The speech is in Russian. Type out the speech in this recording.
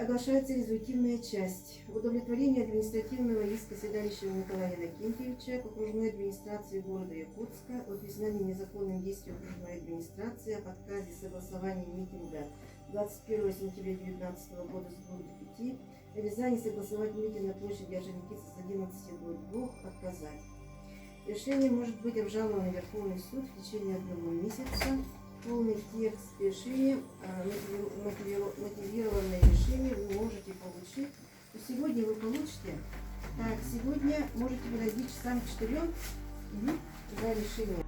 оглашается результативная часть. Удовлетворение административного иска Седалищева Николая Иннокентьевича к окружной администрации города Якутска о признании незаконным действием окружной администрации об отказе согласования митинга 21 сентября 2019 года с 2 до 5, обязание согласовать митинг на площади Орджоникидзе с 11 до 2, отказать. Решение может быть обжаловано в Верховный суд в течение 1 месяца. Полный текст решения, мотивированное решение вы можете получить. И сегодня вы получите. Так, сегодня можете подойти часам к 4 за решением.